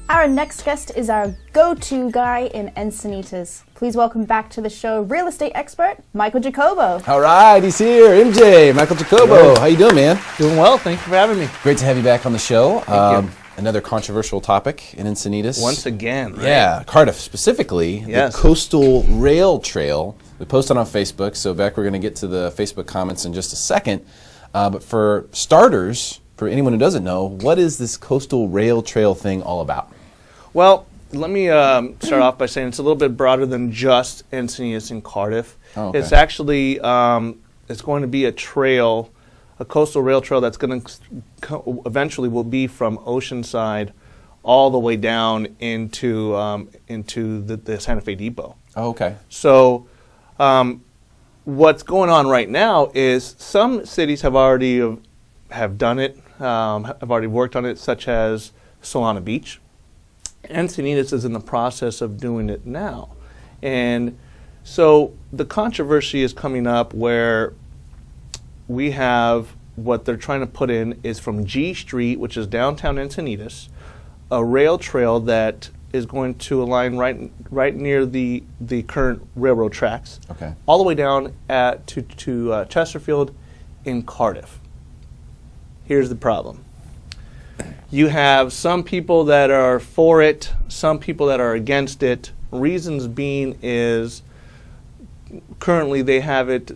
Our next guest is our go-to guy in Encinitas. Please welcome back to the show real estate expert, Michael Jacobo. All right, he's here. MJ, Michael Jacobo. How you doing, man? Doing well. Thank you for having me. Great to have you back on the show. Thank you. Another controversial topic in Encinitas. Once again, right? Yeah, Cardiff specifically. Yes. The coastal rail trail. We posted on Facebook, so Beck, we're going to get to the Facebook comments in just a second. But for starters, for anyone who doesn't know, what is this coastal rail trail thing all about? Well, let me start off by saying it's a little bit broader than just Encinitas and Cardiff. Oh, okay. It's actually it's going to be a trail, a coastal rail trail that's going to eventually will be from Oceanside all the way down into the Santa Fe Depot. Oh, okay. So what's going on right now is some cities have already done it, have already worked on it, such as Solana Beach. Encinitas is in the process of doing it now. And so the controversy is coming up where we have what they're trying to put in is from G Street, which is downtown Encinitas, a rail trail that is going to align right near the current railroad tracks, Okay. all the way down to Chesterfield in Cardiff. Here's the problem. You have some people that are for it, some people that are against it. Reasons being is currently they have it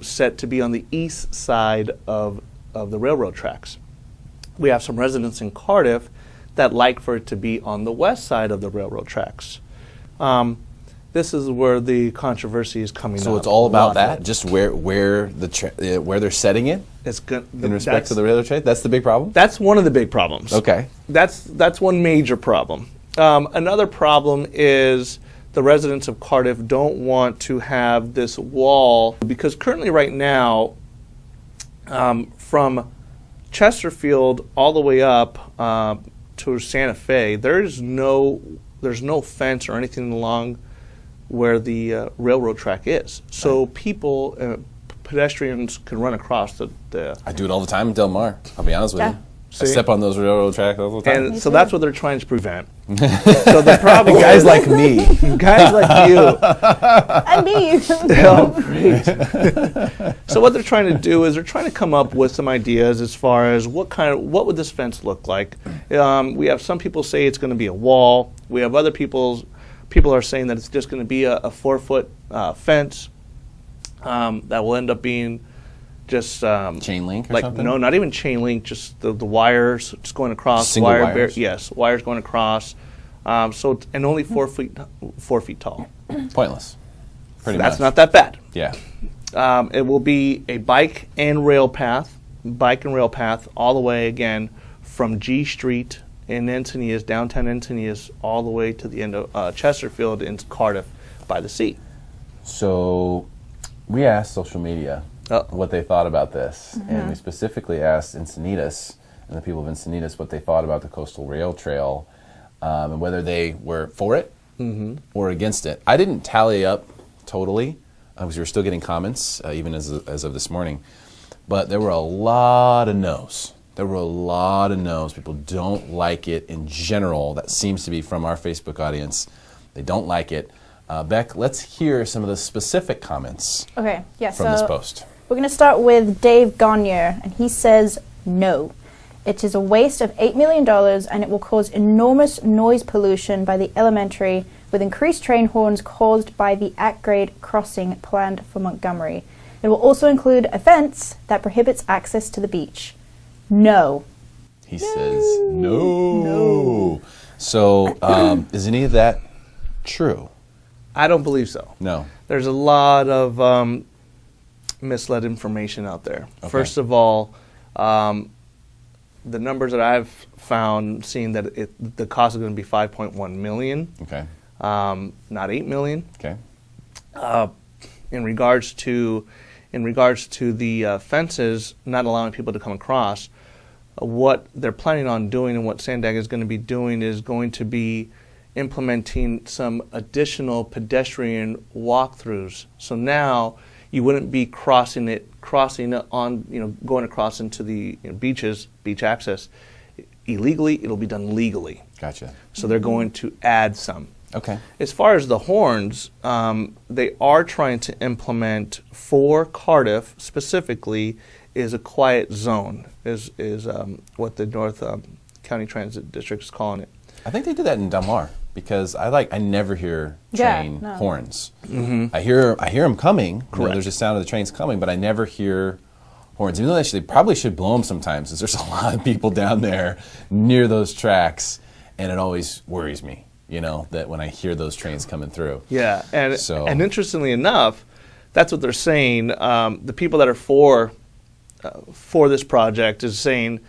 set to be on the east side of the railroad tracks. We have some residents in Cardiff that like for it to be on the west side of the railroad tracks. This is where the controversy is coming up. So it's all about that, just where they're setting it It's good in respect to the railroad trail? That's the big problem? That's one of the big problems. Okay. That's one major problem. Another problem is the residents of Cardiff don't want to have this wall because currently right now from Chesterfield all the way up to Santa Fe, there's no fence or anything along where the railroad track is. So people, pedestrians can run across the I do it all the time in Del Mar, I'll be honest with Yeah. you. I See? step on those railroad tracks all the time. and so that's what they're trying to prevent. So the problem Guys is, like me. guys like you. And me. Oh, great. So what they're trying to do is they're trying to come up with some ideas as far as what would this fence look like. We have some people say it's going to be a wall. We have other people are saying that it's just going to be a 4-foot fence that will end up being just Chain link or like something? no, not even chain link, just the wires just going across. Single wires? Yes, wires going across. And only 4 feet tall. Pointless. Pretty That's much. not that bad. Yeah. It will be a bike and rail path all the way again from G Street in Encinitas, downtown Encinitas, all the way to the end of Chesterfield in Cardiff by the sea. So we asked social media what they thought about this, and we specifically asked Encinitas and the people of Encinitas what they thought about the coastal rail trail and whether they were for it or against it. I didn't tally up totally because we were still getting comments even as of this morning, but there were a lot of no's. There were a lot of no's. People don't like it in general. That seems to be from our Facebook audience. They don't like it. Beck, let's hear some of the specific comments Okay, yeah, from this post. We're going to start with Dave Garnier, and he says, no. It is a waste of $8 million, and it will cause enormous noise pollution by the elementary, with increased train horns caused by the at-grade crossing planned for Montgomery. It will also include a fence that prohibits access to the beach. No. He says, no. So is any of that true? I don't believe so. No. There's a lot of misled information out there. Okay. First of all, the numbers that I've found, seeing that the cost is going to be $5.1 million, Okay. not $8 million. Okay. In regards to the fences not allowing people to come across, what they're planning on doing and what Sandag is going to be doing is going to be implementing some additional pedestrian walkthroughs. So now you wouldn't be crossing it on, going across into the beaches, beach access. illegally, it'll be done legally. Gotcha. So they're going to add some. Okay. As far as the horns, they are trying to implement for Cardiff specifically is a quiet zone, is what the North County Transit District is calling it. I think they do that in Delmar because I never hear train horns. Mm-hmm. I hear them coming. Correct. You know, there's a sound of the trains coming, but I never hear horns. Even though they probably should blow them sometimes, because there's a lot of people down there near those tracks, and it always worries me, you know, that when I hear those trains coming through. Yeah, and interestingly enough, that's what they're saying. The people that are for this project is saying,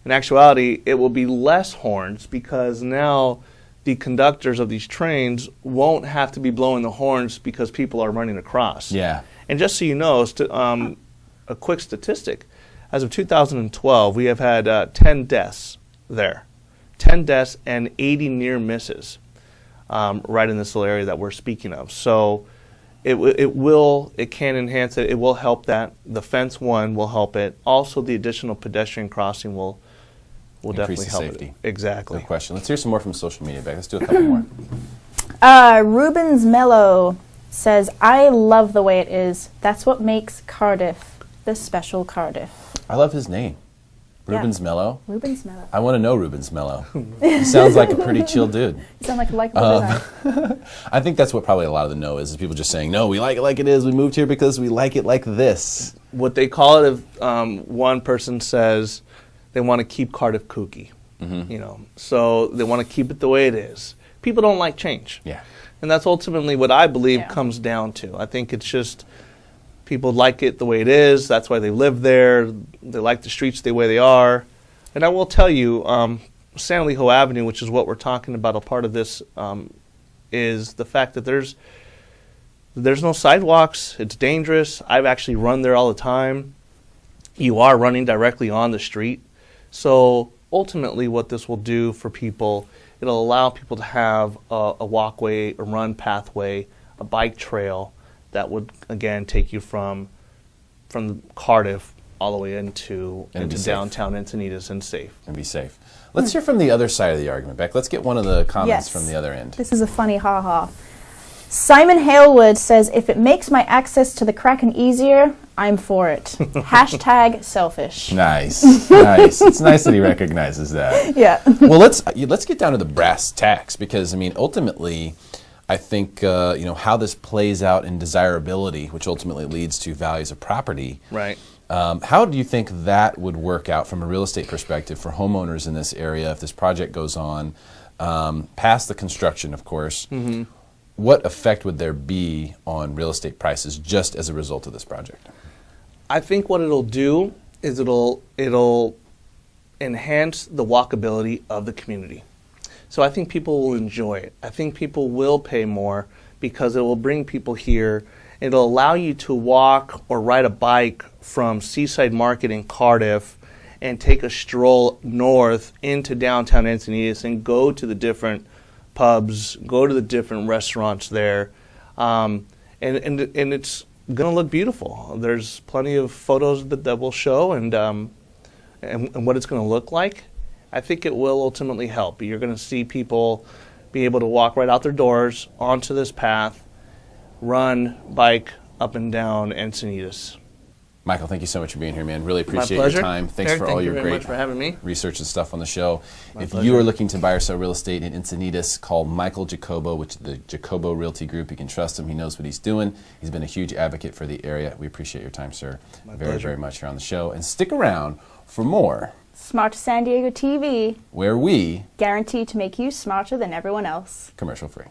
in actuality, it will be less horns because now the conductors of these trains won't have to be blowing the horns because people are running across. Yeah. And just so you know, a quick statistic, as of 2012, we have had 10 deaths there. 10 deaths and 80 near misses right in this little area that we're speaking of. So it can enhance it. It will help that. The fence one will help it. Also, the additional pedestrian crossing will increase definitely the help safety. it. Exactly. No question. Let's hear some more from social media, Beck. Let's do a couple more. Rubens Mello says, I love the way it is. That's what makes Cardiff the special Cardiff. I love his name. Rubens Mello. Rubens Mello. I want to know Rubens Mello. He sounds like a pretty chill dude. You sound like a likable design. I think that's what probably a lot of the no is people just saying, no, we like it like it is. We moved here because we like it like this. What they call it, if one person says they want to keep Cardiff kooky, you know, so they want to keep it the way it is. People don't like change. Yeah. And that's ultimately what I believe comes down to. I think it's just people like it the way it is. That's why they live there. They like the streets the way they are. And I will tell you, San Elijo Avenue, which is what we're talking about, a part of this is the fact that there's no sidewalks. It's dangerous. I've actually run there all the time. You are running directly on the street. So ultimately what this will do for people, it'll allow people to have a walkway, a run pathway, a bike trail that would, again, take you from Cardiff all the way into downtown Encinitas and safe. And be safe. Let's hear from the other side of the argument, Beck. Let's get one of the comments from the other end. This is a funny ha-ha. Simon Halewood says, if it makes my access to the Kraken easier, I'm for it. Hashtag selfish. Nice. Nice. It's nice that he recognizes that. Yeah. Well, let's get down to the brass tacks because, I mean, ultimately, I think, you know, how this plays out in desirability, which ultimately leads to values of property. Right. How do you think that would work out from a real estate perspective for homeowners in this area if this project goes on, past the construction, of course? Mm-hmm. What effect would there be on real estate prices just as a result of this project? I think what it'll do is it'll enhance the walkability of the community. So I think people will enjoy it. I think people will pay more because it will bring people here. It'll allow you to walk or ride a bike from Seaside Market in Cardiff and take a stroll north into downtown Encinitas and go to the different pubs, go to the different restaurants there, and it's going to look beautiful. There's plenty of photos that will show and what it's going to look like. I think it will ultimately help. You're going to see people be able to walk right out their doors onto this path, run, bike up and down Encinitas. Michael, thank you so much for being here, man. Really appreciate My pleasure. your time. Thanks Eric, for all thank your you very great much for having me. research and stuff on the show. If pleasure. you are looking to buy or sell real estate in Encinitas, call Michael Jacobo, which is the Jacobo Realty Group. You can trust him. He knows what he's doing. He's been a huge advocate for the area. We appreciate your time, sir. Very much here on the show. And stick around for more Smart San Diego TV, where we guarantee to make you smarter than everyone else. commercial free.